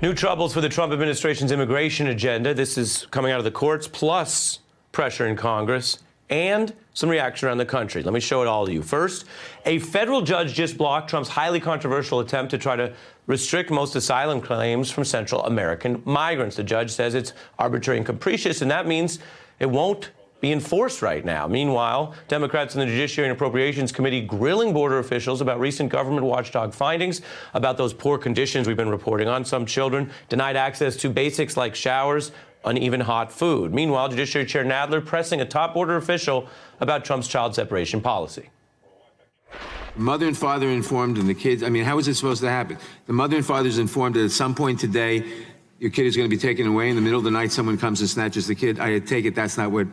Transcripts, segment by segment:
New troubles for the Trump administration's immigration agenda. This is coming out of the courts, plus pressure in Congress and some reaction around the country. Let me show it all to you. First, a federal judge just blocked Trump's highly controversial attempt to try to restrict most asylum claims from Central American migrants. The judge says it's arbitrary and capricious, and that means it won't be enforced right now. Meanwhile, Democrats in the Judiciary and Appropriations Committee grilling border officials about recent government watchdog findings about those poor conditions we've been reporting on. Some children denied access to basics like showers, uneven hot food. Meanwhile, Judiciary Chair Nadler pressing a top border official about Trump's child separation policy. Mother and father informed, and the kids, I mean, how is it supposed to happen? The mother and father is informed that at some point today, your kid is going to be taken away. In the middle of the night, someone comes and snatches the kid. I take it that's not what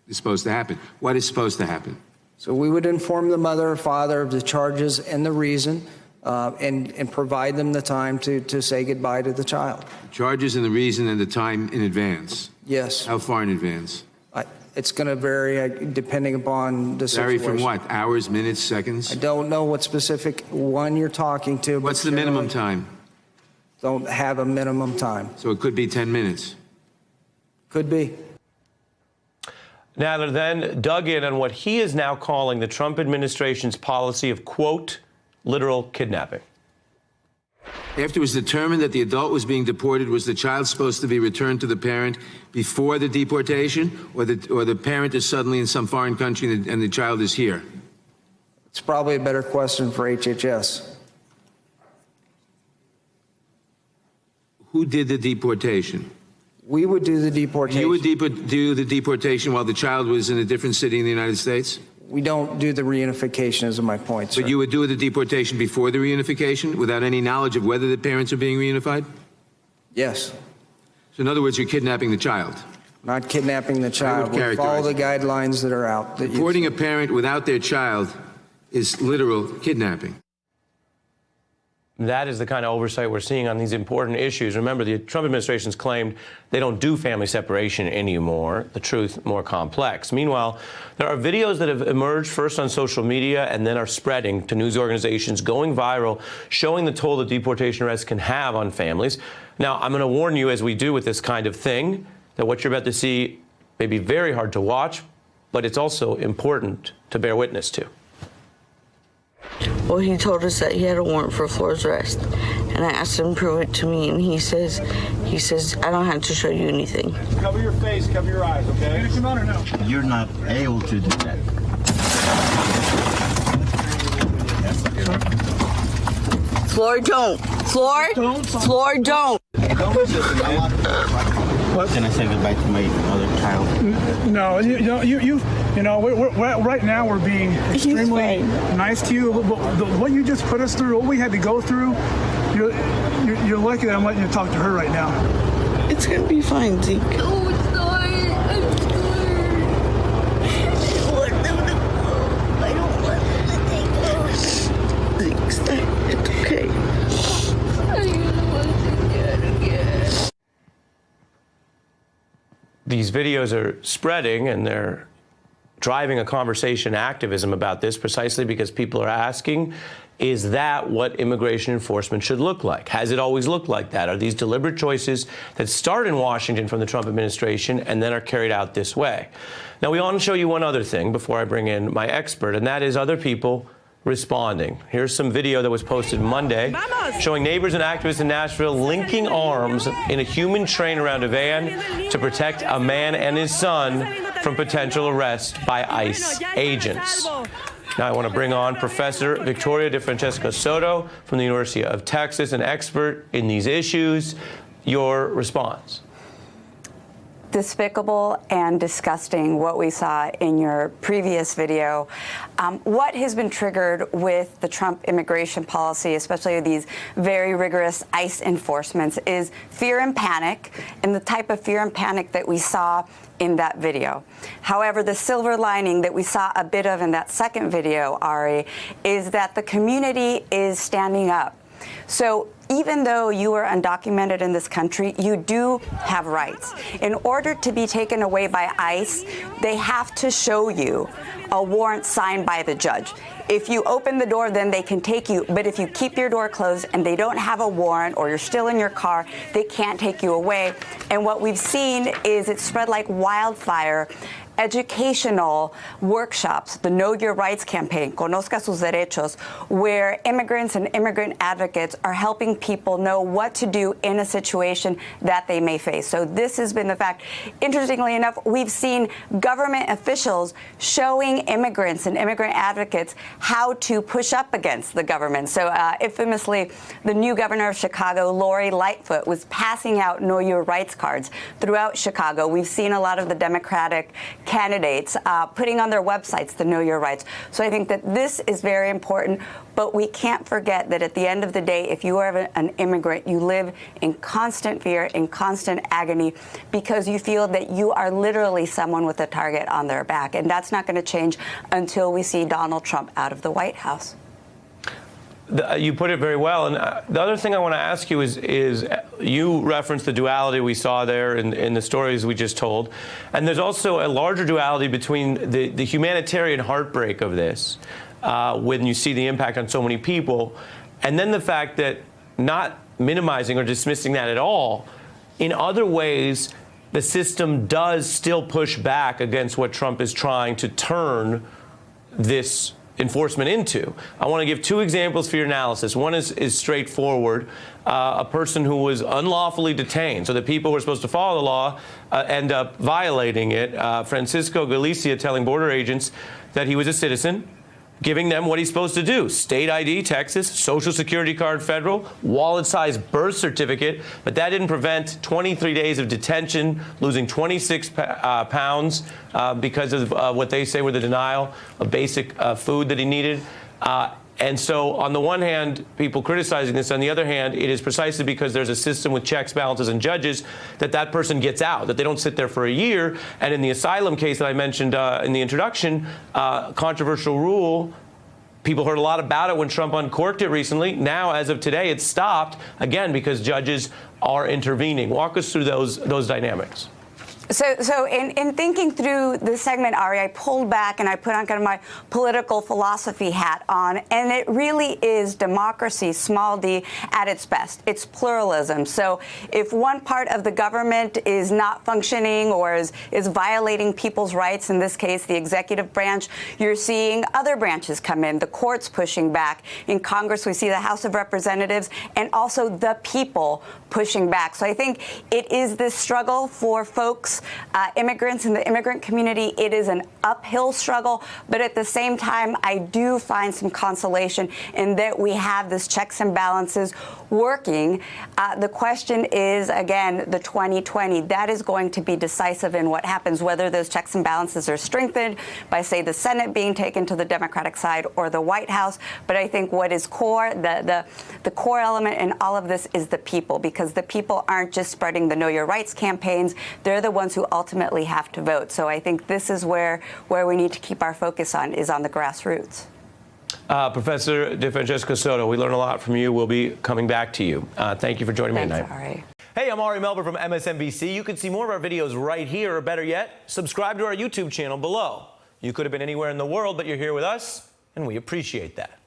is supposed to happen. What is supposed to happen? So we would inform the mother or father of the charges and the reason, and provide them the time to say goodbye to the child. The charges and the reason and the time in advance? Yes. How far in advance? It's going to vary depending upon the situation. Vary from what? Hours, minutes, seconds? I don't know what specific one you're talking to. What's the minimum time? Don't have a minimum time. So it could be 10 minutes? Could be. Nadler then dug in on what he is now calling the Trump administration's policy of, quote, literal kidnapping. After it was determined that the adult was being deported, was the child supposed to be returned to the parent before the deportation, or the parent is suddenly in some foreign country and the child is here? It's probably a better question for HHS. Who did the deportation? We would do the deportation. You would do the deportation while the child was in a different city in the United States? We don't do the reunification, is my point, sir. But you would do the deportation before the reunification without any knowledge of whether the parents are being reunified? Yes. So in other words, you're kidnapping the child? Not kidnapping the child. We follow the guidelines that are out. Deporting a parent without their child is literal kidnapping. That is the kind of oversight we're seeing on these important issues. Remember, the Trump administration's claimed they don't do family separation anymore. The truth more complex. Meanwhile, there are videos that have emerged first on social media and then are spreading to news organizations, going viral, showing the toll that deportation arrests can have on families. Now, I'm going to warn you, as we do with this kind of thing, that what you're about to see may be very hard to watch, but it's also important to bear witness to. Well, he told us that he had a warrant for Flora's arrest, and I asked him to prove it to me, and he says, I don't have to show you anything. Cover your face, cover your eyes, okay? Did you come out or no? You're not able to do that. Flora, don't. Flora, Flora, don't. What? Can I say goodbye to my other child? No, you know, we're right now we're being extremely nice to you. What you just put us through, what we had to go through, you're lucky that I'm letting you talk to her right now. It's gonna be fine, Zeke. No, it's not. I'm scared. I don't want them to take us. Zeke, it's okay. I don't want to get again. These videos are spreading, and they're driving a conversation, activism about this, precisely because people are asking, is that what immigration enforcement should look like? Has it always looked like that? Are these deliberate choices that start in Washington from the Trump administration and then are carried out this way? Now, we want to show you one other thing before I bring in my expert, and that is other people responding. Here's some video that was posted Monday showing neighbors and activists in Nashville linking arms in a human train around a van to protect a man and his son from potential arrest by ICE agents. Now I want to bring on Professor Victoria DeFrancesco Soto from the University of Texas, an expert in these issues. Your response? Despicable and disgusting what we saw in your previous video. What has been triggered with the Trump immigration policy, especially these very rigorous ICE enforcements, is fear and panic, and the type of fear and panic that we saw in that video. However, the silver lining that we saw a bit of in that second video, Ari, is that the community is standing up. So even though you are undocumented in this country, you do have rights. In order to be taken away by ICE, they have to show you a warrant signed by the judge. If you open the door, then they can take you. But if you keep your door closed and they don't have a warrant, or you're still in your car, they can't take you away. And what we've seen is it spread like wildfire. Educational workshops, the Know Your Rights campaign, Conozca sus derechos, where immigrants and immigrant advocates are helping people know what to do in a situation that they may face. So this has been the fact. Interestingly enough, we've seen government officials showing immigrants and immigrant advocates how to push up against the government. So infamously, the new governor of Chicago, Lori Lightfoot, was passing out Know Your Rights cards throughout Chicago. We've seen a lot of the Democratic candidates putting on their websites the Know Your Rights. So I think that this is very important, but we can't forget that at the end of the day, if you are an immigrant, you live in constant fear, in constant agony, because you feel that you are literally someone with a target on their back. And that's not going to change until we see Donald Trump out of the White House. You put it very well. And the other thing I want to ask you is you referenced the duality we saw there in the stories we just told. And there's also a larger duality between the humanitarian heartbreak of this, when you see the impact on so many people, and then the fact that, not minimizing or dismissing that at all, in other ways, the system does still push back against what Trump is trying to turn this enforcement into. I want to give two examples for your analysis. One is straightforward. A person who was unlawfully detained, so the people who are supposed to follow the law end up violating it. Francisco Galicia telling border agents that he was a citizen, giving them what he's supposed to do: state ID, Texas, Social Security card, federal, wallet-sized birth certificate. But that didn't prevent 23 days of detention, losing 26 pounds because of what they say were the denial of basic food that he needed. And so on the one hand, people criticizing this. On the other hand, it is precisely because there's a system with checks, balances, and judges that person gets out, that they don't sit there for a year. And in the asylum case that I mentioned in the introduction, controversial rule, people heard a lot about it when Trump uncorked it recently. Now, as of today, it's stopped, again, because judges are intervening. Walk us through those dynamics. So in thinking through this segment, Ari, I pulled back and I put on kind of my political philosophy hat on, and it really is democracy, small d, at its best. It's pluralism. So if one part of the government is not functioning or is violating people's rights, in this case, the executive branch, you're seeing other branches come in, the courts pushing back. In Congress, we see the House of Representatives and also the people pushing back. So I think it is this struggle for folks, immigrants in the immigrant community. It is an uphill struggle, but at the same time, I do find some consolation in that we have this checks and balances working. The question is, again, the 2020. That is going to be decisive in what happens, whether those checks and balances are strengthened by, say, the Senate being taken to the Democratic side or the White House. But I think what is core, the core element in all of this is the people, because the people aren't just spreading the Know Your Rights campaigns. They're the ones who ultimately have to vote. So I think this is where we need to keep our focus on, is on the grassroots. Professor DeFrancesco Soto, we learned a lot from you. We'll be coming back to you. Thank you for joining me tonight. Ari. Hey, I'm Ari Melber from MSNBC. You can see more of our videos right here, or better yet, subscribe to our YouTube channel below. You could have been anywhere in the world, but you're here with us, and we appreciate that.